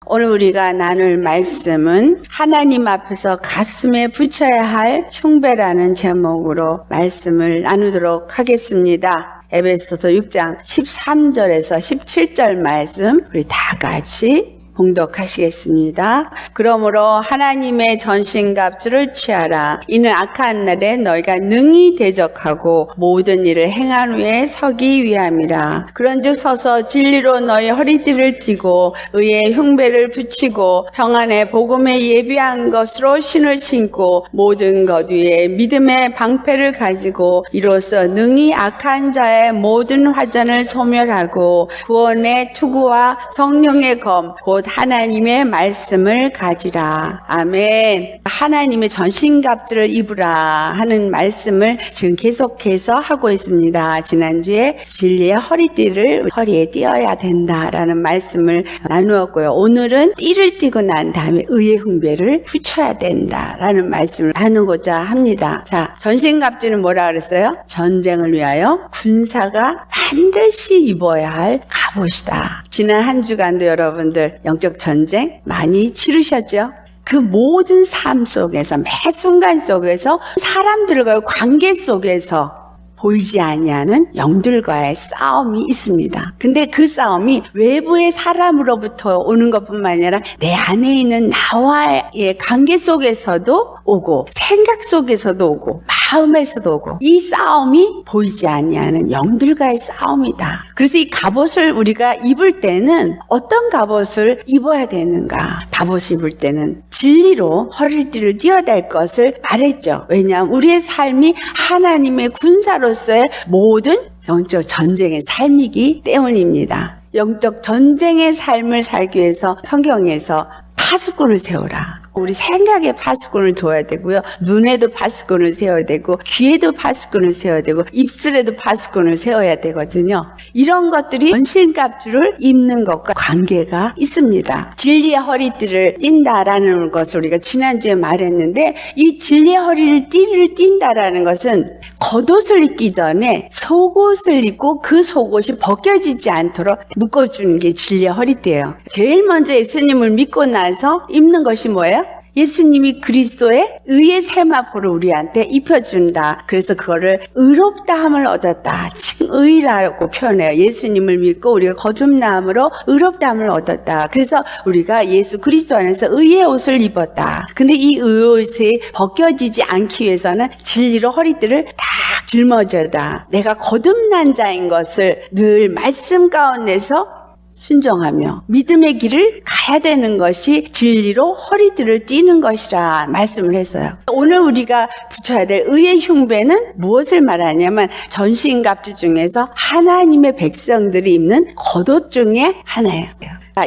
오늘 우리가 나눌 말씀은 하나님 앞에서 가슴에 붙여야 할 흉배라는 제목으로 말씀을 나누도록 하겠습니다. 에베소서 6장 13절에서 17절 말씀 우리 다 같이 봉독하시겠습니다. 그러므로 하나님의 전신갑주를 취하라. 이는 악한 날에 너희가 능히 대적하고 모든 일을 행한 후에 서기 위함이라. 그런즉 서서 진리로 너희 허리띠를 띠고 의의 흉배를 붙이고 평안의 복음에 예비한 것으로 신을 신고 모든 것 위에 믿음의 방패를 가지고 이로써 능히 악한 자의 모든 화전을 소멸하고 구원의 투구와 성령의 검 곧 하나님의 말씀을 가지라. 아멘. 하나님의 전신갑주를 입으라 하는 말씀을 지금 계속해서 하고 있습니다. 지난주에 진리의 허리띠를 허리에 띄어야 된다라는 말씀을 나누었고요. 오늘은 띠를 띠고 난 다음에 의의 흉배를 붙여야 된다라는 말씀을 나누고자 합니다. 자, 전신갑주는 뭐라 그랬어요? 전쟁을 위하여 군사가 반드시 입어야 할 갑옷이다. 지난 한 주간도 여러분들 영적 전쟁 많이 치르셨죠? 그 모든 삶 속에서 매 순간 속에서 사람들과의 관계 속에서 보이지 아니하는 영들과의 싸움이 있습니다. 근데 그 싸움이 외부의 사람으로부터 오는 것뿐만 아니라 내 안에 있는 나와의 관계 속에서도 오고 생각 속에서도 오고 마음에서도 오고 이 싸움이 보이지 아니하는 영들과의 싸움이다. 그래서 이 갑옷을 우리가 입을 때는 어떤 갑옷을 입어야 되는가? 갑옷을 입을 때는 진리로 허리띠를 띄어야 될 것을 말했죠. 왜냐하면 우리의 삶이 하나님의 군사로서의 모든 영적 전쟁의 삶이기 때문입니다. 영적 전쟁의 삶을 살기 위해서 성경에서 파수꾼을 세우라. 우리 생각에 파수꾼을 둬야 되고요. 눈에도 파수꾼을 세워야 되고 귀에도 파수꾼을 세워야 되고 입술에도 파수꾼을 세워야 되거든요. 이런 것들이 전신갑주를 입는 것과 관계가 있습니다. 진리의 허리띠를 띈다라는 것을 우리가 지난주에 말했는데 이 진리의 띠를 띈다라는 것은 겉옷을 입기 전에 속옷을 입고 그 속옷이 벗겨지지 않도록 묶어주는 게 진리의 허리띠예요. 제일 먼저 예수님을 믿고 나서 입는 것이 뭐예요? 예수님이 그리스도의 의의 세마포를 우리한테 입혀준다. 그래서 그거를 의롭다함을 얻었다. 칭의라고 표현해요. 예수님을 믿고 우리가 거듭남으로 의롭다함을 얻었다. 그래서 우리가 예수 그리스도 안에서 의의 옷을 입었다. 근데 이 의의 옷이 벗겨지지 않기 위해서는 진리로 허리띠를 딱 짊어져다. 내가 거듭난 자인 것을 늘 말씀 가운데서 순종하며 믿음의 길을 가야 되는 것이 진리로 허리띠를 띠는 것이라 말씀을 했어요. 오늘 우리가 붙여야 될 의의 흉배는 무엇을 말하냐면 전신갑주 중에서 하나님의 백성들이 입는 겉옷 중에 하나예요.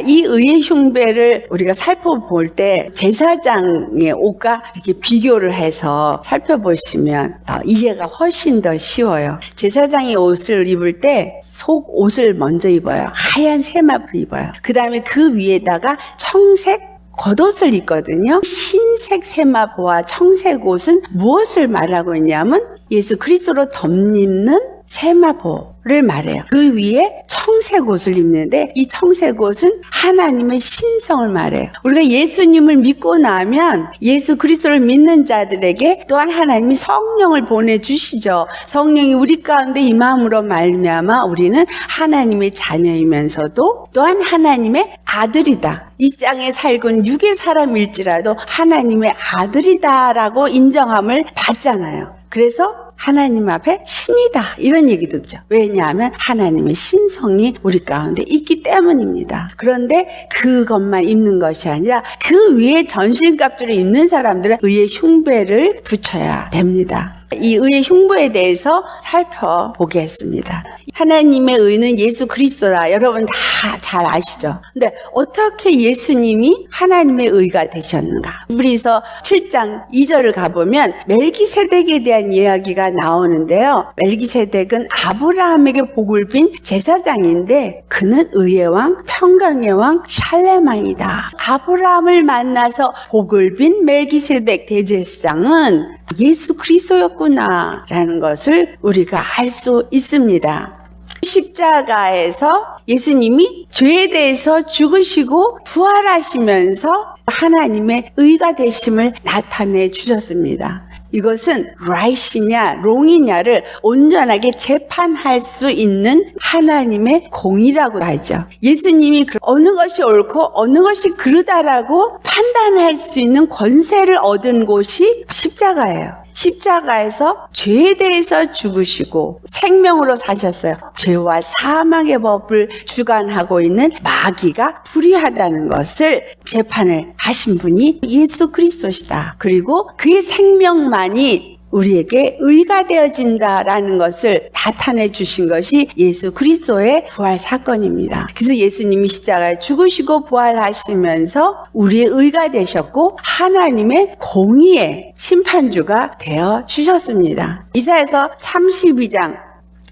이 의의 흉배를 우리가 살펴볼 때 제사장의 옷과 이렇게 비교를 해서 살펴보시면 이해가 훨씬 더 쉬워요. 제사장이 옷을 입을 때 속옷을 먼저 입어요. 하얀 세마포를 입어요. 그 다음에 그 위에다가 청색 겉옷을 입거든요. 흰색 세마포와 청색 옷은 무엇을 말하고 있냐면 예수 그리스도로 덧입는 세마포를 말해요. 그 위에 청색 옷을 입는데 이 청색 옷은 하나님의 신성을 말해요. 우리가 예수님을 믿고 나면 예수 그리스도를 믿는 자들에게 또한 하나님이 성령을 보내주시죠. 성령이 우리 가운데 임함으로 말미암아 우리는 하나님의 자녀이면서도 또한 하나님의 아들이다. 이 땅에 살고는 육의 사람일지라도 하나님의 아들이다라고 인정함을 받잖아요. 그래서 하나님 앞에 신이다 이런 얘기도 있죠. 왜냐하면 하나님의 신성이 우리 가운데 있기 때문입니다. 그런데 그것만 입는 것이 아니라 그 위에 전신갑주를 입는 사람들은 의의 흉배를 붙여야 됩니다. 이 의의 흉배에 대해서 살펴보겠습니다. 하나님의 의는 예수 그리스도라 여러분 다 잘 아시죠? 근데 어떻게 예수님이 하나님의 의가 되셨는가? 히브리서 7장 2절을 가보면 멜기세덱에 대한 이야기가 나오는데요. 멜기세덱은 아브라함에게 복을 빈 제사장인데 그는 의의 왕, 평강의 왕, 샬렘 왕이다. 아브라함을 만나서 복을 빈 멜기세덱 대제사장은 예수 그리스도였구나라는 것을 우리가 알 수 있습니다. 십자가에서 예수님이 죄에 대해서 죽으시고 부활하시면서 하나님의 의가 되심을 나타내 주셨습니다. 이것은 right이냐 wrong이냐를 온전하게 재판할 수 있는 하나님의 공의라고 하죠. 예수님이 어느 것이 옳고 어느 것이 그르다라고 판단할 수 있는 권세를 얻은 곳이 십자가예요. 십자가에서 죄에 대해서 죽으시고 생명으로 사셨어요. 죄와 사망의 법을 주관하고 있는 마귀가 불의하다는 것을 재판을 하신 분이 예수 그리스도시다. 그리고 그의 생명만이 우리에게 의가 되어진다라는 것을 나타내 주신 것이 예수 그리스도의 부활 사건입니다. 그래서 예수님이 십자가에 죽으시고 부활하시면서 우리의 의가 되셨고 하나님의 공의의 심판주가 되어 주셨습니다. 이사야서 32장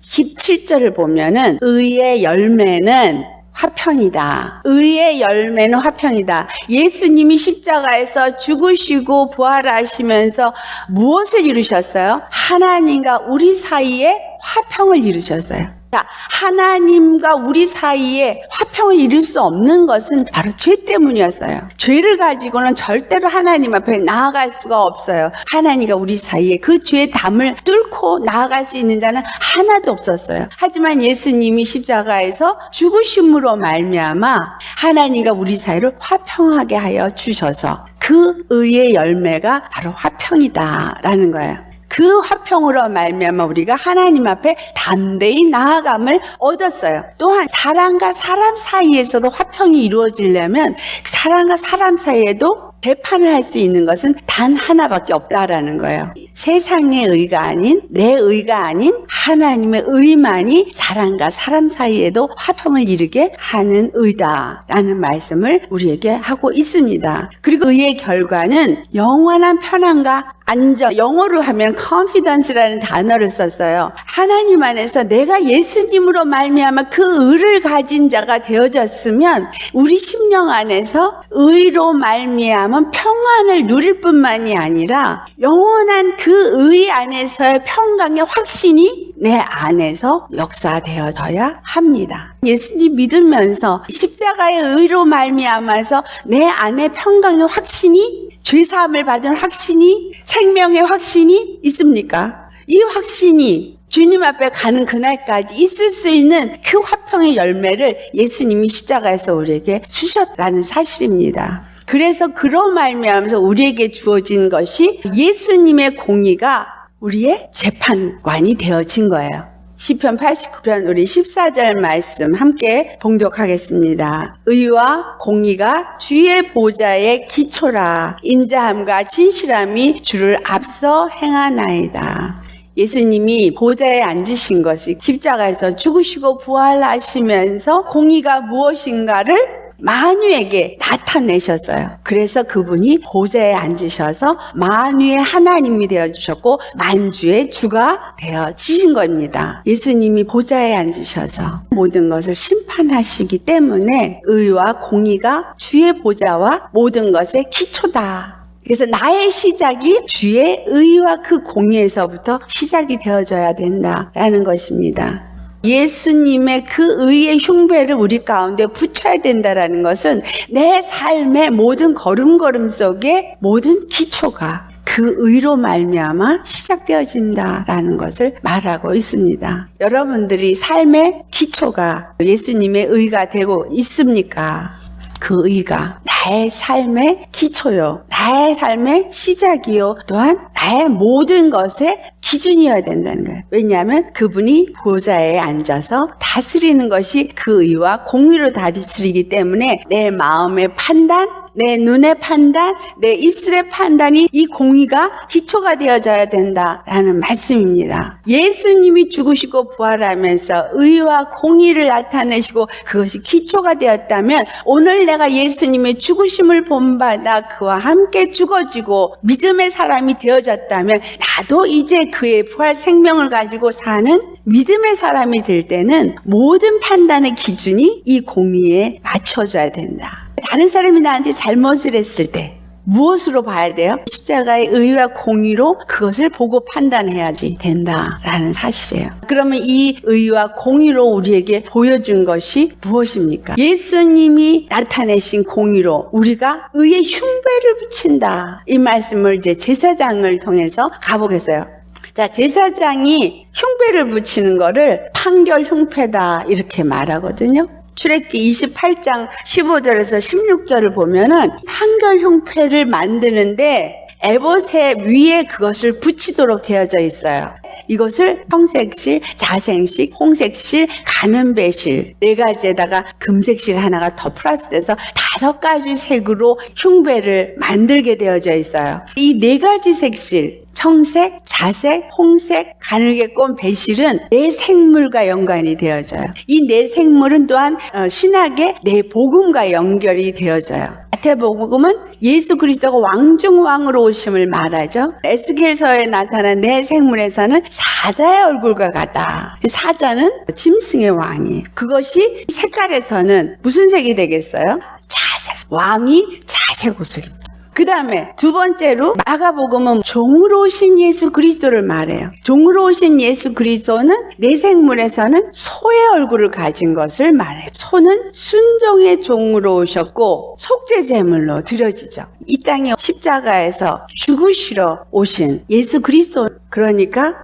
17절을 보면은 의의 열매는 화평이다. 의의 열매는 화평이다. 예수님이 십자가에서 죽으시고 부활하시면서 무엇을 이루셨어요? 하나님과 우리 사이에 화평을 이루셨어요. 자, 하나님과 우리 사이에 화평을 이룰 수 없는 것은 바로 죄 때문이었어요. 죄를 가지고는 절대로 하나님 앞에 나아갈 수가 없어요. 하나님과 우리 사이에 그 죄의 담을 뚫고 나아갈 수 있는 자는 하나도 없었어요. 하지만 예수님이 십자가에서 죽으심으로 말미암아 하나님과 우리 사이를 화평하게 하여 주셔서 그 의의 열매가 바로 화평이다라는 거예요. 그 화평으로 말미암아 우리가 하나님 앞에 담대히 나아감을 얻었어요. 또한 사람과 사람 사이에서도 화평이 이루어지려면 사람과 사람 사이에도 재판을 할 수 있는 것은 단 하나밖에 없다라는 거예요. 세상의 의가 아닌 내 의가 아닌 하나님의 의만이 사람과 사람 사이에도 화평을 이루게 하는 의다라는 말씀을 우리에게 하고 있습니다. 그리고 의의 결과는 영원한 편안과 안정, 영어로 하면 confidence라는 단어를 썼어요. 하나님 안에서 내가 예수님으로 말미암아 그 의를 가진 자가 되어졌으면 우리 심령 안에서 의로 말미암아 평안을 누릴 뿐만이 아니라 영원한 그 의 안에서의 평강의 확신이 내 안에서 역사되어져야 합니다. 예수님 믿으면서 십자가의 의로 말미암아서 내 안에 평강의 확신이, 죄사함을 받은 확신이, 생명의 확신이 있습니까? 이 확신이 주님 앞에 가는 그날까지 있을 수 있는 그 화평의 열매를 예수님이 십자가에서 우리에게 주셨다는 사실입니다. 그래서 그로 말미암아서 우리에게 주어진 것이 예수님의 공의가 우리의 재판관이 되어진 거예요. 시편 89편 우리 14절 말씀 함께 봉독하겠습니다. 의와 공의가 주의 보좌의 기초라. 인자함과 진실함이 주를 앞서 행하나이다. 예수님이 보좌에 앉으신 것이 십자가에서 죽으시고 부활하시면서 공의가 무엇인가를 만유에게 나타내셨어요. 그래서 그분이 보좌에 앉으셔서 만유의 하나님이 되어주셨고 만주의 주가 되어지신 겁니다. 예수님이 보좌에 앉으셔서 모든 것을 심판하시기 때문에 의와 공의가 주의 보좌와 모든 것의 기초다. 그래서 나의 시작이 주의 의와 그 공의에서부터 시작이 되어져야 된다라는 것입니다. 예수님의 그 의의 흉배를 우리 가운데 붙여야 된다라는 것은 내 삶의 모든 걸음걸음 속에 모든 기초가 그 의로 말미암아 시작되어진다라는 것을 말하고 있습니다. 여러분들이 삶의 기초가 예수님의 의가 되고 있습니까? 그 의가 나의 삶의 기초요, 나의 삶의 시작이요, 또한 나의 모든 것의 기준이어야 된다는 거예요. 왜냐하면 그분이 보좌에 앉아서 다스리는 것이 그 의와 공의로 다스리기 때문에 내 마음의 판단, 내 눈의 판단, 내 입술의 판단이 이 공의가 기초가 되어져야 된다라는 말씀입니다. 예수님이 죽으시고 부활하면서 의와 공의를 나타내시고 그것이 기초가 되었다면 오늘 내가 예수님의 죽으심을 본받아 그와 함께 죽어지고 믿음의 사람이 되어졌다면 나도 이제 그의 부활 생명을 가지고 사는 믿음의 사람이 될 때는 모든 판단의 기준이 이 공의에 맞춰져야 된다. 다른 사람이 나한테 잘못을 했을 때 무엇으로 봐야 돼요? 십자가의 의와 공의로 그것을 보고 판단해야지 된다라는 사실이에요. 그러면 이 의와 공의로 우리에게 보여준 것이 무엇입니까? 예수님이 나타내신 공의로 우리가 의의 흉배를 붙인다. 이 말씀을 이제 제사장을 통해서 가보겠어요. 자, 제사장이 흉배를 붙이는 거를 판결 흉패다 이렇게 말하거든요. 출애굽기 28장 15절에서 16절을 보면은 판결 흉패를 만드는데 에봇의 위에 그것을 붙이도록 되어져 있어요. 이것을 청색실, 자생실, 홍색실, 가는배실 4가지에다가 금색실 하나가 더 플러스돼서 5가지 색으로 흉배를 만들게 되어져 있어요. 이 4가지 색실, 청색, 자색, 홍색, 가늘게 꼰 배실은 4생물과 연관이 되어져요. 이 4생물은 또한 신학의 4복음과 연결이 되어져요. 마태복음은 예수 그리스도가 왕중왕으로 오심을 말하죠. 에스겔서에 나타난 4생물에서는 사자의 얼굴과 같다. 사자는 짐승의 왕이에요. 그것이 색깔에서는 무슨 색이 되겠어요? 자색. 왕이 자색 옷을 입다. 그 다음에 두 번째로 마가복음은 종으로 오신 예수 그리스도를 말해요. 종으로 오신 예수 그리스도는 4생물에서는 소의 얼굴을 가진 것을 말해요. 소는 순종의 종으로 오셨고 속죄제물로 드려지죠. 이 땅에 십자가에서 죽으시러 오신 예수 그리스도, 그러니까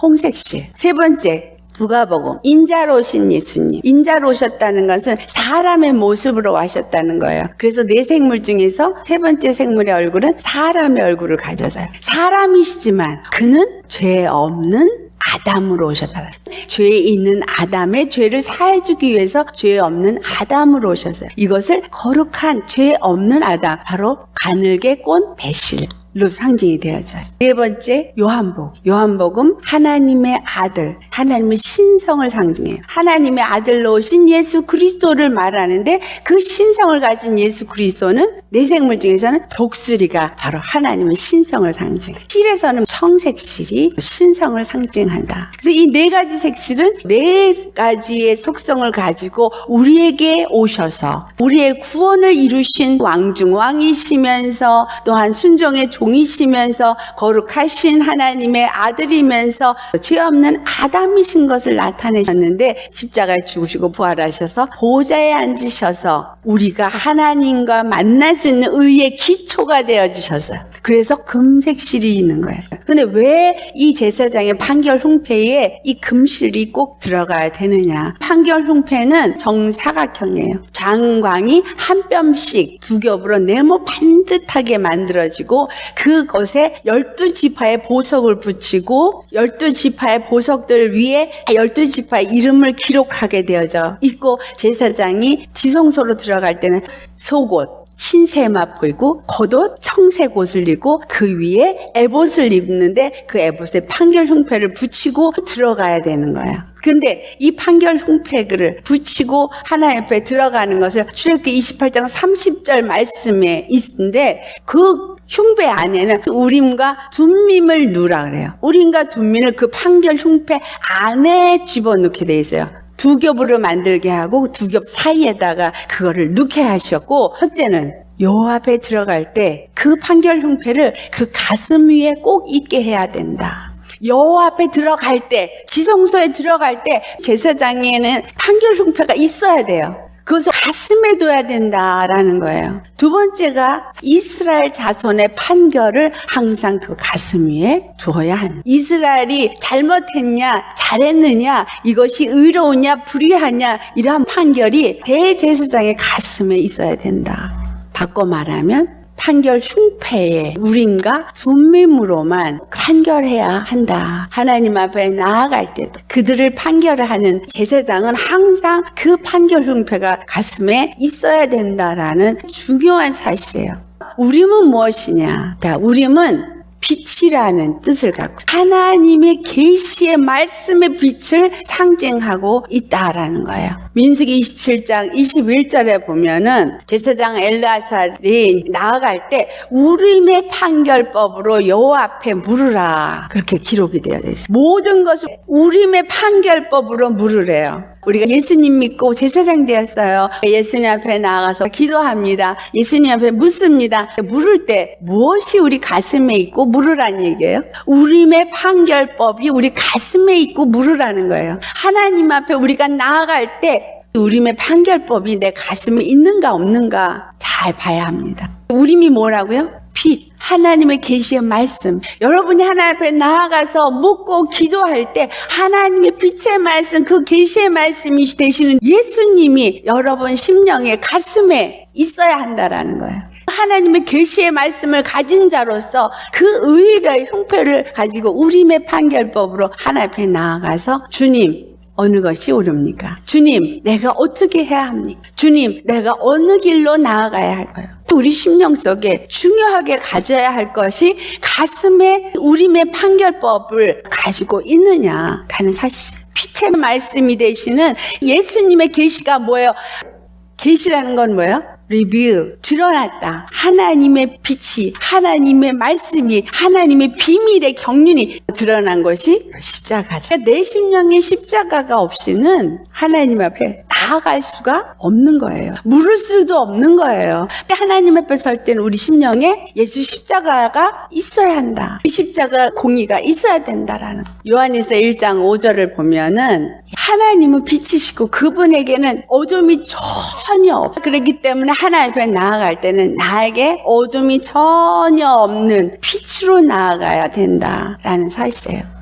홍색실. 세 번째, 누가복음 인자로 오신 예수님. 인자로 오셨다는 것은 사람의 모습으로 와셨다는 거예요. 그래서 4생물 중에서 세 번째 생물의 얼굴은 사람의 얼굴을 가져서요. 사람이시지만 그는 죄 없는 아담으로 오셨다. 죄 있는 아담의 죄를 사해주기 위해서 죄 없는 아담으로 오셨어요. 이것을 거룩한 죄 없는 아담, 바로 가늘게 꼰 배실 로 상징이 되어져 있어요. 네 번째, 요한복음 하나님의 아들, 하나님의 신성을 상징해요. 하나님의 아들로 오신 예수 그리스도를 말하는데 그 신성을 가진 예수 그리스도는 4생물 중에서는 독수리가 바로 하나님의 신성을 상징해요. 실에서는 청색실이 신성을 상징한다. 그래서 이 4가지 색실은 4가지의 속성을 가지고 우리에게 오셔서 우리의 구원을 이루신 왕중왕이시면서 또한 순종의 종이시면서 거룩하신 하나님의 아들이면서 죄 없는 아담이신 것을 나타내셨는데 십자가에 죽으시고 부활하셔서 보좌에 앉으셔서 우리가 하나님과 만날 수 있는 의의 기초가 되어주셨어요. 그래서 금색실이 있는 거예요. 근데 왜 이 제사장의 판결 흉패에 이 금실이 꼭 들어가야 되느냐? 판결 흉패는 정사각형이에요. 장광이 한 뼘씩 2겹으로 네모 반듯하게 만들어지고 그것에 12지파의 보석을 붙이고 12지파의 보석들 위에 12지파의 이름을 기록하게 되어져 있고, 제사장이 지성소로 들어갈 때는 속옷 흰색 마포이고 겉옷 청색 옷을 입고 그 위에 에봇을 입는데 그 에봇에 판결 흉패를 붙이고 들어가야 되는 거예요. 근데 이 판결 흉패를 붙이고 하나님 앞에 들어가는 것을 출애굽기 28장 30절 말씀에 있는데 그 흉배 안에는 우림과 둠밈을 누라 그래요. 우림과 둠밈을 그 판결 흉패 안에 집어넣게 돼 있어요. 2겹으로 만들게 하고 2겹 사이에다가 그거를 넣게 하셨고, 첫째는 여호와 앞에 들어갈 때 그 판결 흉패를 그 가슴 위에 꼭 있게 해야 된다. 여호와 앞에 들어갈 때, 지성소에 들어갈 때 제사장에는 판결 흉패가 있어야 돼요. 그것을 가슴에 둬야 된다라는 거예요. 두 번째가 이스라엘 자손의 판결을 항상 그 가슴 위에 두어야 한다. 이스라엘이 잘못했냐 잘했느냐, 이것이 의로우냐 불의하냐, 이러한 판결이 대제사장의 가슴에 있어야 된다. 바꿔 말하면 판결 흉패에 우림과 둠밈으로만 판결해야 한다. 하나님 앞에 나아갈 때도 그들을 판결을 하는 제사장은 항상 그 판결 흉패가 가슴에 있어야 된다라는 중요한 사실이에요. 우림은 무엇이냐? 우림은 빛이라는 뜻을 갖고 하나님의 계시의 말씀의 빛을 상징하고 있다라는 거예요. 민수기 27장 21절에 보면은 제사장 엘르아살이 나아갈 때 우림의 판결법으로 여호와 앞에 물으라, 그렇게 기록이 되어 있어요. 모든 것을 우림의 판결법으로 물으래요. 우리가 예수님 믿고 제사장 되었어요. 예수님 앞에 나아가서 기도합니다. 예수님 앞에 묻습니다. 물을 때 무엇이 우리 가슴에 있고 물으라는 얘기예요? 우림의 판결법이 우리 가슴에 있고 물으라는 거예요. 하나님 앞에 우리가 나아갈 때 우림의 판결법이 내 가슴에 있는가 없는가 잘 봐야 합니다. 우림이 뭐라고요? 빛, 하나님의 계시의 말씀. 여러분이 하나님 앞에 나아가서 묻고 기도할 때 하나님의 빛의 말씀, 그 계시의 말씀이 되시는 예수님이 여러분 심령의 가슴에 있어야 한다라는 거예요. 하나님의 계시의 말씀을 가진 자로서 그 의의 형편을 가지고 우림의 판결법으로 하나님 앞에 나아가서 주님, 어느 것이 옳습니까? 주님, 내가 어떻게 해야 합니까? 주님, 내가 어느 길로 나아가야 할까요? 우리 심령 속에 중요하게 가져야 할 것이 가슴에 우림의 판결법을 가지고 있느냐라는 사실. 빛의 말씀이 되시는 예수님의 계시가 뭐예요? 계시라는 건 뭐예요? 리뷰, 드러났다. 하나님의 빛이, 하나님의 말씀이, 하나님의 비밀의 경륜이 드러난 것이 십자가죠. 그러니까 내 심령에 십자가가 없이는 하나님 앞에 나아갈 수가 없는 거예요. 물을 수도 없는 거예요. 하나님 앞에 설 때는 우리 심령에 예수 십자가가 있어야 한다. 십자가 공의가 있어야 된다라는. 요한일서 1장 5절을 보면은 하나님은 빛이시고 그분에게는 어둠이 전혀 없어요. 그렇기 때문에 하나님 앞에 나아갈 때는 나에게 어둠이 전혀 없는 빛으로 나아가야 된다라는 사실이에요.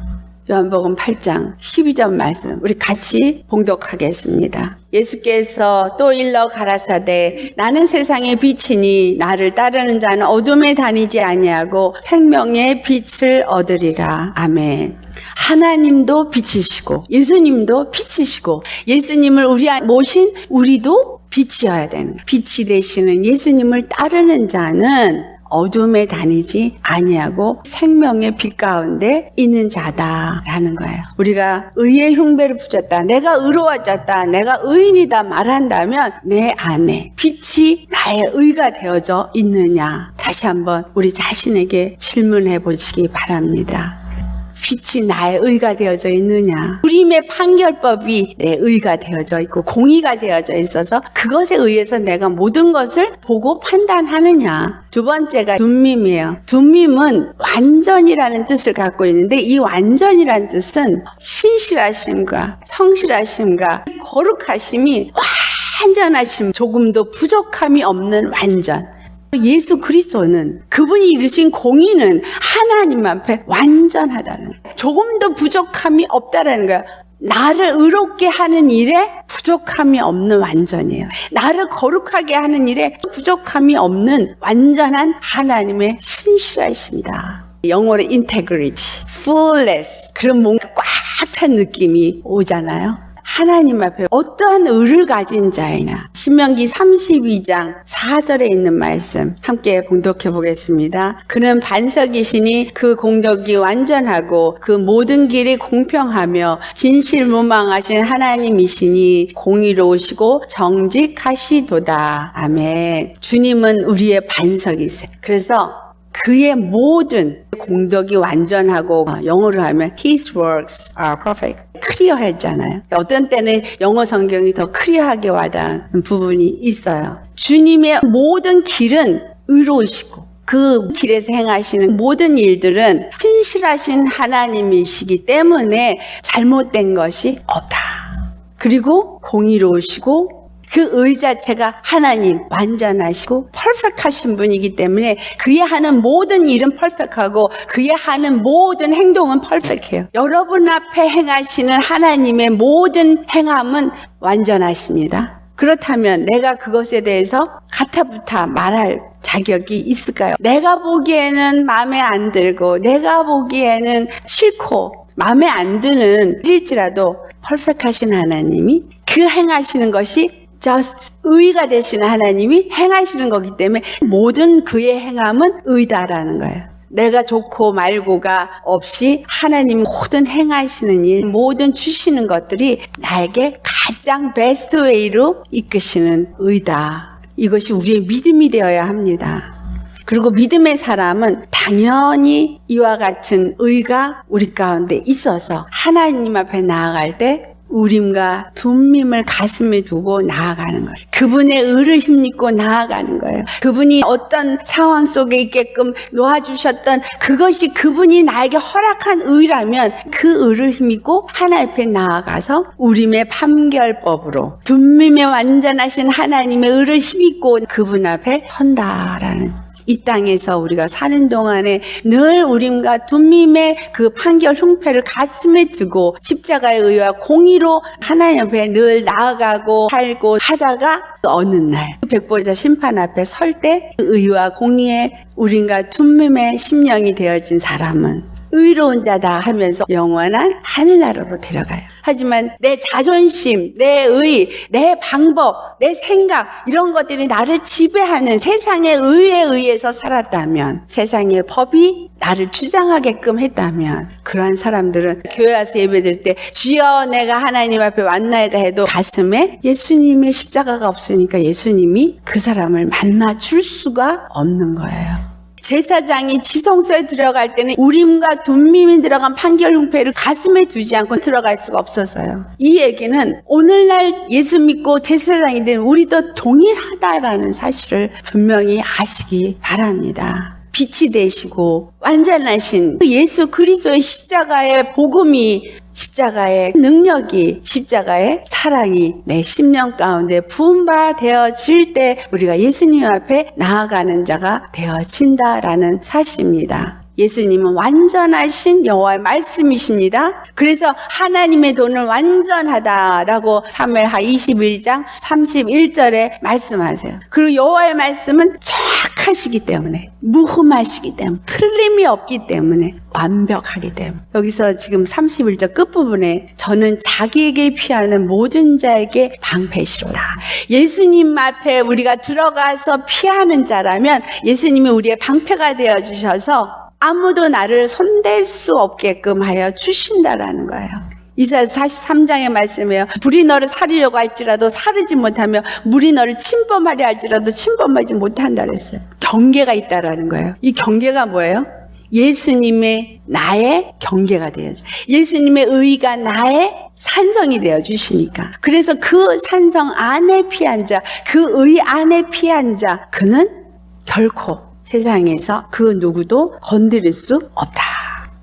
요한복음 8장 12절 말씀 우리 같이 봉독하겠습니다. 예수께서 또 일러 가라사대 나는 세상의 빛이니 나를 따르는 자는 어둠에 다니지 아니하고 생명의 빛을 얻으리라. 아멘. 하나님도 빛이시고 예수님도 빛이시고 예수님을 우리 안에 모신 우리도 빛이어야 되는 거예요. 빛이 되시는 예수님을 따르는 자는 어둠에 다니지 아니하고 생명의 빛 가운데 있는 자다라는 거예요. 우리가 의의 흉배를 붙였다, 내가 의로워졌다, 내가 의인이다 말한다면 내 안에 빛이 나의 의가 되어져 있느냐, 다시 한번 우리 자신에게 질문해 보시기 바랍니다. 빛이 나의 의가 되어져 있느냐? 우림의 판결법이 내 의가 되어져 있고 공의가 되어져 있어서 그것에 의해서 내가 모든 것을 보고 판단하느냐? 두 번째가 둠밈이에요. 둠밈은 완전이라는 뜻을 갖고 있는데 이 완전이라는 뜻은 신실하심과 성실하심과 거룩하심이 완전하심, 조금도 부족함이 없는 완전. 예수 그리스도는 그분이 이루신 공의는 하나님 앞에 완전하다는 거예요. 조금도 부족함이 없다라는 거예요. 나를 의롭게 하는 일에 부족함이 없는 완전이에요. 나를 거룩하게 하는 일에 부족함이 없는 완전한 하나님의 신실하십니다. 영어로 integrity, fullness, 그런 뭔가 꽉 찬 느낌이 오잖아요. 하나님 앞에 어떠한 의를 가진 자이나. 신명기 32장 4절에 있는 말씀 함께 봉독해 보겠습니다. 그는 반석이시니 그 공덕이 완전하고 그 모든 길이 공평하며 진실무망하신 하나님이시니 공의로우시고 정직하시도다. 아멘. 주님은 우리의 반석이세요. 그래서 그의 모든 공덕이 완전하고, 영어로 하면 His works are perfect. 클리어했잖아요. 어떤 때는 영어 성경이 더 클리어하게 와닿는 부분이 있어요. 주님의 모든 길은 의로우시고 그 길에서 행하시는 모든 일들은 신실하신 하나님이시기 때문에 잘못된 것이 없다. 그리고 공의로우시고 그 의 자체가 하나님 완전하시고 퍼펙트하신 분이기 때문에 그의 하는 모든 일은 퍼펙트하고 그의 하는 모든 행동은 퍼펙트해요. 여러분 앞에 행하시는 하나님의 모든 행함은 완전하십니다. 그렇다면 내가 그것에 대해서 가타부타 말할 자격이 있을까요? 내가 보기에는 마음에 안 들고 내가 보기에는 싫고 마음에 안 드는 일일지라도 퍼펙트하신 하나님이 그 행하시는 것이 just 의가 되시는 하나님이 행하시는 거기 때문에 모든 그의 행함은 의다라는 거예요. 내가 좋고 말고가 없이 하나님 모든 행하시는 일, 모든 주시는 것들이 나에게 가장 베스트 웨이로 이끄시는 의다. 이것이 우리의 믿음이 되어야 합니다. 그리고 믿음의 사람은 당연히 이와 같은 의가 우리 가운데 있어서 하나님 앞에 나아갈 때 우림과 둠밈을 가슴에 두고 나아가는 거예요. 그분의 의를 힘입고 나아가는 거예요. 그분이 어떤 상황 속에 있게끔 놓아주셨던 그것이 그분이 나에게 허락한 의라면 그 의를 힘입고 하나님 앞에 나아가서 우림의 판결법으로 둠밈의 완전하신 하나님의 의를 힘입고 그분 앞에 선다라는, 이 땅에서 우리가 사는 동안에 늘 우림과 둠밈의 그 판결 흉패를 가슴에 두고 십자가의 의와 공의로 하나님 앞에 늘 나아가고 살고 하다가 어느 날 백보자 심판 앞에 설 때 의와 공의의 우림과 둠밈의 심령이 되어진 사람은 의로운 자다 하면서 영원한 하늘나라로 데려가요. 하지만 내 자존심, 내 의, 내 방법, 내 생각 이런 것들이 나를 지배하는 세상의 의에 의해서 살았다면, 세상의 법이 나를 주장하게끔 했다면, 그러한 사람들은 교회 와서 예배드릴 때 주여 내가 하나님 앞에 왔나이다 해도 가슴에 예수님의 십자가가 없으니까 예수님이 그 사람을 만나 줄 수가 없는 거예요. 제사장이 지성소에 들어갈 때는 우림과 둠밈이 들어간 판결 흉패를 가슴에 두지 않고 들어갈 수가 없어서요. 이 얘기는 오늘날 예수 믿고 제사장이 된 우리도 동일하다라는 사실을 분명히 아시기 바랍니다. 빛이 되시고 완전하신 예수 그리스도의 십자가의 복음이, 십자가의 능력이, 십자가의 사랑이 내 심령 가운데 부음바 되어질 때 우리가 예수님 앞에 나아가는 자가 되어진다라는 사실입니다. 예수님은 완전하신 여호와의 말씀이십니다. 그래서 하나님의 돈은 완전하다라고 사무엘하 21장 31절에 말씀하세요. 그리고 여호와의 말씀은 정확하시기 때문에, 무흠하시기 때문에, 틀림이 없기 때문에, 완벽하기 때문에. 여기서 지금 31절 끝부분에 저는 자기에게 피하는 모든 자에게 방패시로다. 예수님 앞에 우리가 들어가서 피하는 자라면 예수님이 우리의 방패가 되어주셔서 아무도 나를 손댈 수 없게끔 하여 주신다라는 거예요. 이사야 43장의 말씀이에요. 불이 너를 살리려고 할지라도 사르지 못하며 물이 너를 침범하려 할지라도 침범하지 못한다 그랬어요. 경계가 있다라는 거예요. 이 경계가 뭐예요? 예수님의 나의 경계가 되어줘. 예수님의 의가 나의 산성이 되어주시니까. 그래서 그 산성 안에 피한 자, 그 의 안에 피한 자, 그는 결코 세상에서 그 누구도 건드릴 수 없다.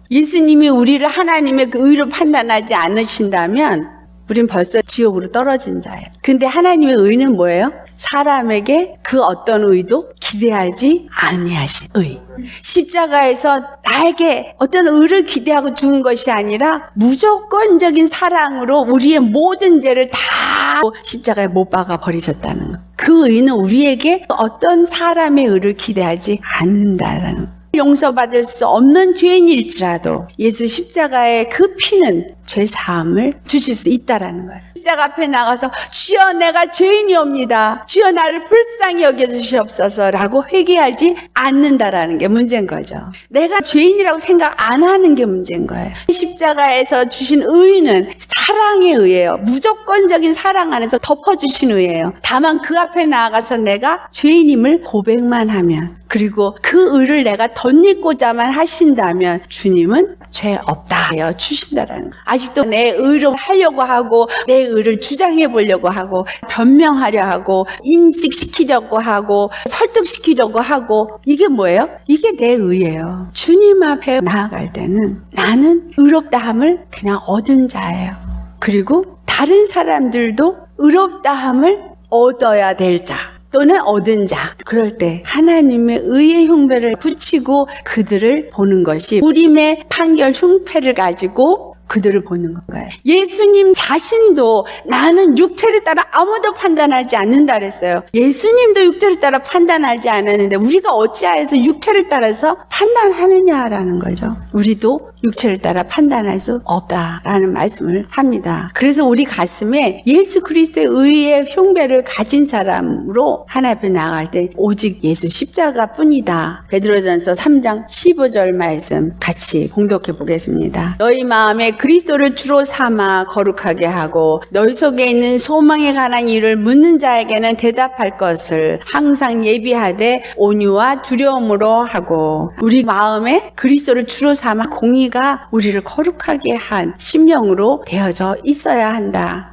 예수님이 우리를 하나님의 그 의로 판단하지 않으신다면 우린 벌써 지옥으로 떨어진 자예요. 근데 하나님의 의는 뭐예요? 사람에게 그 어떤 의도 기대하지 아니하신 의. 십자가에서 나에게 어떤 의를 기대하고 죽은 것이 아니라 무조건적인 사랑으로 우리의 모든 죄를 다 십자가에 못 박아 버리셨다는 것. 그 의는 우리에게 어떤 사람의 의를 기대하지 않는다라는 것. 용서받을 수 없는 죄인일지라도 예수 십자가의 그 피는 죄 사함을 주실 수 있다라는 거예요. 십자가 앞에 나가서 주여 내가 죄인이옵니다. 주여 나를 불쌍히 여겨주시옵소서라고 회개하지 않는다라는 게 문제인 거죠. 내가 죄인이라고 생각 안 하는 게 문제인 거예요. 십자가에서 주신 의는 사랑의 의예요. 무조건적인 사랑 안에서 덮어주신 의예요. 다만 그 앞에 나아가서 내가 죄인임을 고백만 하면, 그리고 그 의를 내가 덧입고자만 하신다면 주님은 죄 없다 하여 주신다라는 거예요. 아직도 내 의로 하려고 하고 내 의를 주장해 보려고 하고 변명하려 하고 인식시키려고 하고 설득시키려고 하고, 이게 뭐예요? 이게 내 의예요. 주님 앞에 나아갈 때는 나는 의롭다함을 그냥 얻은 자예요. 그리고 다른 사람들도 의롭다함을 얻어야 될 자 또는 얻은 자. 그럴 때 하나님의 의의 흉배를 붙이고 그들을 보는 것이 우림의 판결 흉패를 가지고 그들을 보는 건가요? 예수님 자신도 나는 육체를 따라 아무도 판단하지 않는다 그랬어요. 예수님도 육체를 따라 판단하지 않았는데 우리가 어찌하여서 육체를 따라서 판단하느냐라는 거죠. 우리도 육체를 따라 판단할 수 없다라는 말씀을 합니다. 그래서 우리 가슴에 예수 그리스도의 의의 흉배를 가진 사람으로 하나님 앞에 나아갈 때 오직 예수 십자가뿐이다. 베드로전서 3장 15절 말씀 같이 공독해 보겠습니다. 너희 마음에 그리스도를 주로 삼아 거룩하게 하고 너희 속에 있는 소망에 관한 일을 묻는 자에게는 대답할 것을 항상 예비하되 온유와 두려움으로 하고 우리 마음에 그리스도를 주로 삼아 공의가 우리를 거룩하게 한 심령으로 되어져 있어야 한다.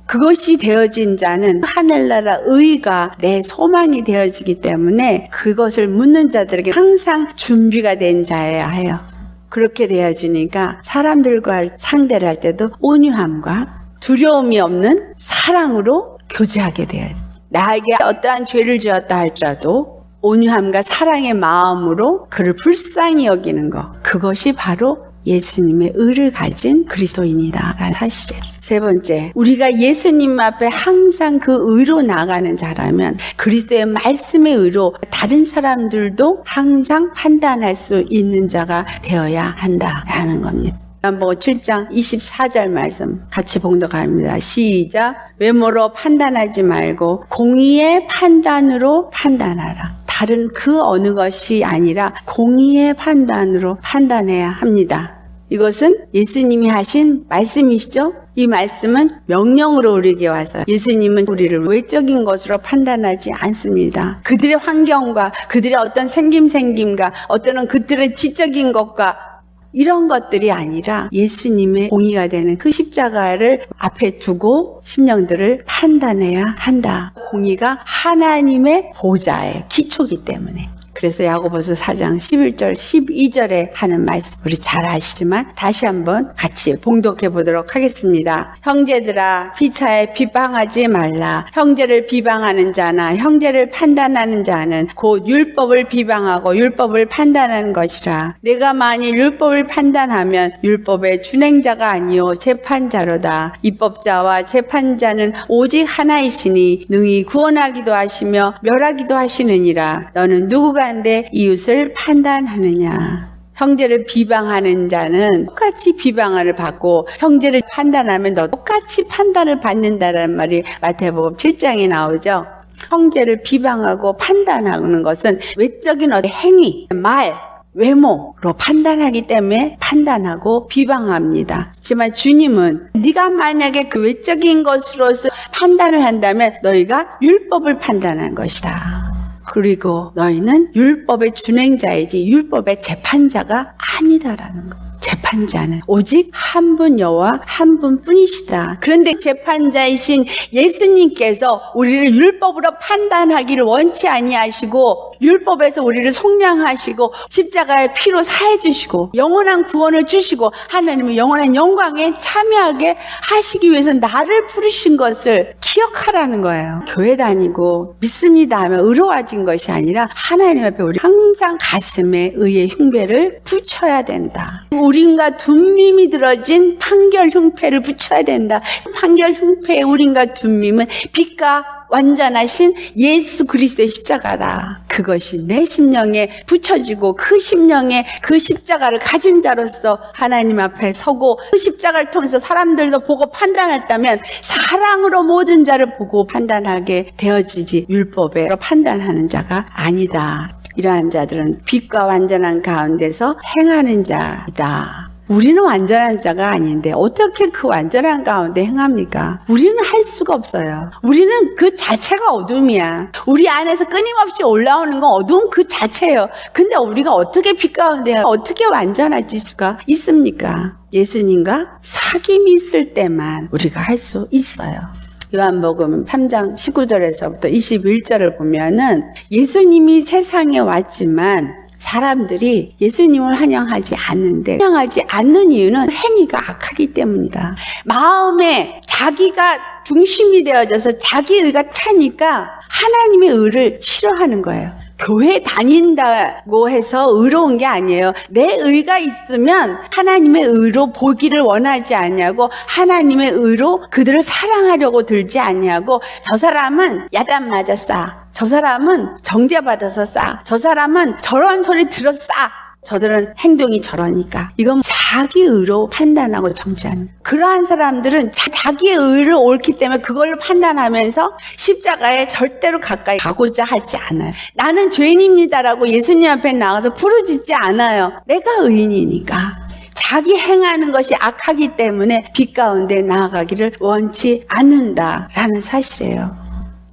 그것이 되어진 자는 하늘나라 의가 내 소망이 되어지기 때문에 그것을 묻는 자들에게 항상 준비가 된 자여야 해요. 그렇게 되어지니까 사람들과 상대를 할 때도 온유함과 두려움이 없는 사랑으로 교제하게 돼야지. 나에게 어떠한 죄를 지었다 할지라도 온유함과 사랑의 마음으로 그를 불쌍히 여기는 것, 그것이 바로 예수님의 의를 가진 그리스도인이다 라는 사실이에요. 세 번째, 우리가 예수님 앞에 항상 그 의로 나가는 자라면 그리스도의 말씀의 의로 다른 사람들도 항상 판단할 수 있는 자가 되어야 한다라는 겁니다. 요한복음 7장 24절 말씀 같이 봉독합니다. 시작. 외모로 판단하지 말고 공의의 판단으로 판단하라. 다른 그 어느 것이 아니라 공의의 판단으로 판단해야 합니다. 이것은 예수님이 하신 말씀이시죠? 이 말씀은 명령으로 우리에게 와서 예수님은 우리를 외적인 것으로 판단하지 않습니다. 그들의 환경과 그들의 어떤 생김과 어떤 그들의 지적인 것과 이런 것들이 아니라 예수님의 공의가 되는 그 십자가를 앞에 두고 심령들을 판단해야 한다. 공의가 하나님의 보좌의 기초이기 때문에. 그래서 야고보서 4장 11절 12절에 하는 말씀 우리 잘 아시지만 다시 한번 같이 봉독해 보도록 하겠습니다. 형제들아 피차에 비방하지 말라. 형제를 비방하는 자나 형제를 판단하는 자는 곧 율법을 비방하고 율법을 판단하는 것이라. 내가 만일 율법을 판단하면 율법의 준행자가 아니요 재판자로다. 입법자와 재판자는 오직 하나이시니 능히 구원하기도 하시며 멸하기도 하시느니라. 너는 누구가 내 이웃을 판단하느냐. 형제를 비방하는 자는 똑같이 비방을 받고 형제를 판단하면 너 똑같이 판단을 받는다라는 말이 마태복음 7장에 나오죠. 형제를 비방하고 판단하는 것은 외적인 어떤 행위, 말, 외모로 판단하기 때문에 판단하고 비방합니다. 하지만 주님은 네가 만약에 그 외적인 것으로서 판단을 한다면 너희가 율법을 판단한 것이다. 그리고 너희는 율법의 준행자이지 율법의 재판자가 아니다라는 거. 재판자는 오직 한 분 여호와 한 분뿐이시다. 그런데 재판자이신 예수님께서 우리를 율법으로 판단하기를 원치 아니하시고 율법에서 우리를 속량하시고 십자가의 피로 사해 주시고 영원한 구원을 주시고 하나님의 영원한 영광에 참여하게 하시기 위해서 나를 부르신 것을 기억하라는 거예요. 교회 다니고 믿습니다 하면 의로워진 것이 아니라 하나님 앞에 우리 항상 가슴에 의의 흉배를 붙여야 된다. 우린과 둠밈이 들어진 판결 흉패를 붙여야 된다. 판결 흉패의 우린과 둠밈은 빛과 완전하신 예수 그리스도의 십자가다. 그것이 내 심령에 붙여지고 그 심령에 그 십자가를 가진 자로서 하나님 앞에 서고 그 십자가를 통해서 사람들도 보고 판단했다면 사랑으로 모든 자를 보고 판단하게 되어지지 율법으로 판단하는 자가 아니다. 이러한 자들은 빛과 완전한 가운데서 행하는 자이다. 우리는 완전한 자가 아닌데 어떻게 그 완전한 가운데 행합니까? 우리는 할 수가 없어요. 우리는 그 자체가 어둠이야. 우리 안에서 끊임없이 올라오는 건 어두운 그 자체예요. 근데 우리가 어떻게 빛 가운데 어떻게 완전해질 수가 있습니까? 예수님과 사귐이 있을 때만 우리가 할 수 있어요. 요한복음 3장 19절에서부터 21절을 보면은 예수님이 세상에 왔지만 사람들이 예수님을 환영하지 않는데 환영하지 않는 이유는 행위가 악하기 때문이다. 마음에 자기가 중심이 되어져서 자기 의가 차니까 하나님의 의를 싫어하는 거예요. 교회 다닌다고 해서 의로운 게 아니에요. 내 의가 있으면 하나님의 의로 보기를 원하지 않냐고 하나님의 의로 그들을 사랑하려고 들지 않냐고 저 사람은 야단 맞아 싸. 저 사람은 정죄받아서 싸. 저 사람은 저런 소리 들어 싸. 저들은 행동이 저러니까. 이건 자기 의로 판단하고 정죄하는. 그러한 사람들은 자기의 의를 옳기 때문에 그걸로 판단하면서 십자가에 절대로 가까이 가고자 하지 않아요. 나는 죄인입니다라고 예수님 앞에 나가서 부르짖지 않아요. 내가 의인이니까. 자기 행하는 것이 악하기 때문에 빛 가운데 나아가기를 원치 않는다라는 사실이에요.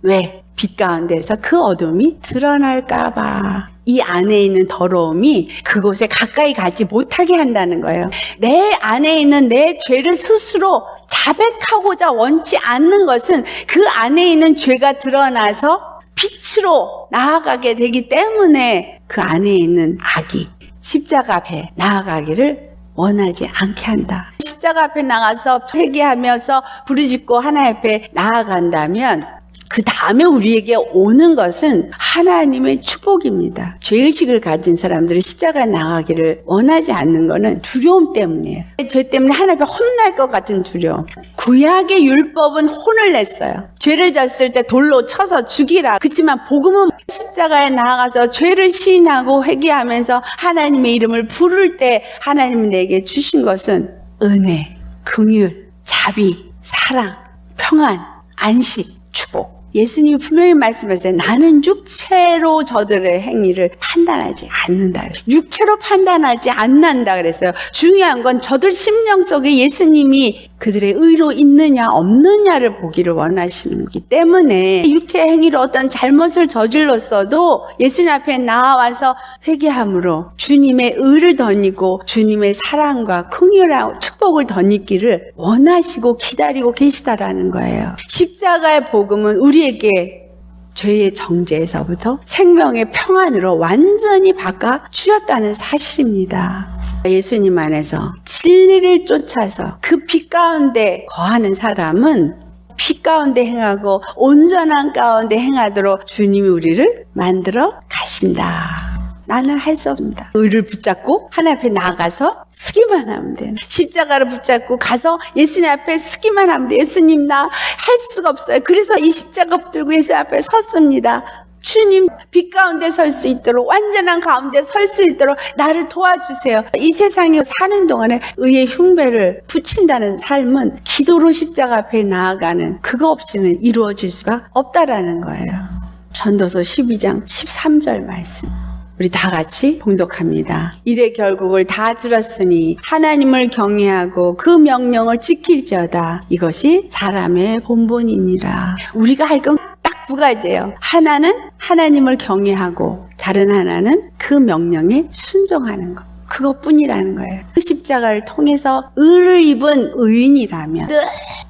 왜? 빛 가운데서 그 어둠이 드러날까봐. 이 안에 있는 더러움이 그곳에 가까이 가지 못하게 한다는 거예요. 내 안에 있는 내 죄를 스스로 자백하고자 원치 않는 것은 그 안에 있는 죄가 드러나서 빛으로 나아가게 되기 때문에 그 안에 있는 악이 십자가 앞에 나아가기를 원하지 않게 한다. 십자가 앞에 나가서 회개하면서 부르짖고 하나님 앞에 나아간다면 그 다음에 우리에게 오는 것은 하나님의 축복입니다. 죄의식을 가진 사람들이 십자가에 나가기를 원하지 않는 것은 두려움 때문이에요. 죄 때문에 하나님 앞에 혼날 것 같은 두려움. 구약의 율법은 혼을 냈어요. 죄를 졌을 때 돌로 쳐서 죽이라. 그렇지만 복음은 십자가에 나아가서 죄를 시인하고 회개하면서 하나님의 이름을 부를 때 하나님이 내게 주신 것은 은혜, 긍휼, 자비, 사랑, 평안, 안식, 축복. 예수님이 분명히 말씀하셨어요. 나는 육체로 저들의 행위를 판단하지 않는다. 육체로 판단하지 않는다 그랬어요. 중요한 건 저들 심령 속에 예수님이 그들의 의로 있느냐 없느냐를 보기를 원하시는 거기 때문에 육체 행위로 어떤 잘못을 저질렀어도 예수님 앞에 나와서 회개함으로 주님의 의를 덧입고 주님의 사랑과 긍휼과 축복을 덧입기를 원하시고 기다리고 계시다라는 거예요. 십자가의 복음은 우리에게 죄의 정죄에서부터 생명의 평안으로 완전히 바꿔 주셨다는 사실입니다. 예수님 안에서 진리를 쫓아서 그 빛 가운데 거하는 사람은 빛 가운데 행하고 온전한 가운데 행하도록 주님이 우리를 만들어 가신다. 나는 할 수 없습니다. 의를 붙잡고 하나님 앞에 나가서 쓰기만 하면 돼. 십자가를 붙잡고 가서 예수님 앞에 쓰기만 하면 돼. 예수님 나 할 수가 없어요. 그래서 이 십자가 붙들고 예수님 앞에 섰습니다. 주님 빛 가운데 설 수 있도록 완전한 가운데 설 수 있도록 나를 도와주세요. 이 세상에 사는 동안에 의의 흉배를 붙인다는 삶은 기도로 십자가 앞에 나아가는 그거 없이는 이루어질 수가 없다라는 거예요. 전도서 12장 13절 말씀. 우리 다 같이 봉독합니다. 일의 결국을 다 들었으니 하나님을 경외하고 그 명령을 지킬지어다. 이것이 사람의 본분이니라. 우리가 할 건 딱 두 가지예요. 하나는 하나님을 경외하고 다른 하나는 그 명령에 순종하는 것. 그것뿐이라는 거예요. 그 십자가를 통해서 의를 입은 의인이라면 늘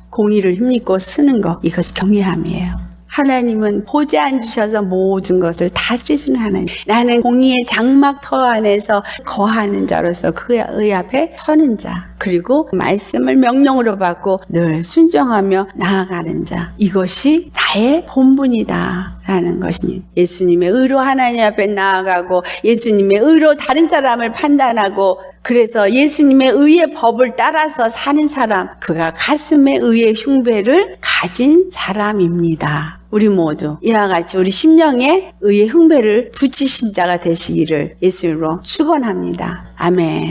공의를 힘입고 쓰는 것. 이것이 경외함이에요. 하나님은 보좌에 앉으셔서 모든 것을 다스리시는 하나님. 나는 공의의 장막터 안에서 거하는 자로서 그의 앞에 서는 자. 그리고 말씀을 명령으로 받고 늘 순종하며 나아가는 자. 이것이 나의 본분이다 라는 것입니다. 예수님의 의로 하나님 앞에 나아가고 예수님의 의로 다른 사람을 판단하고 그래서 예수님의 의의 법을 따라서 사는 사람, 그가 가슴에 의의 흉배를 가진 사람입니다. 우리 모두 이와 같이 우리 심령에 의의 흉배를 붙이신 자가 되시기를 예수님으로 축원합니다. 아멘.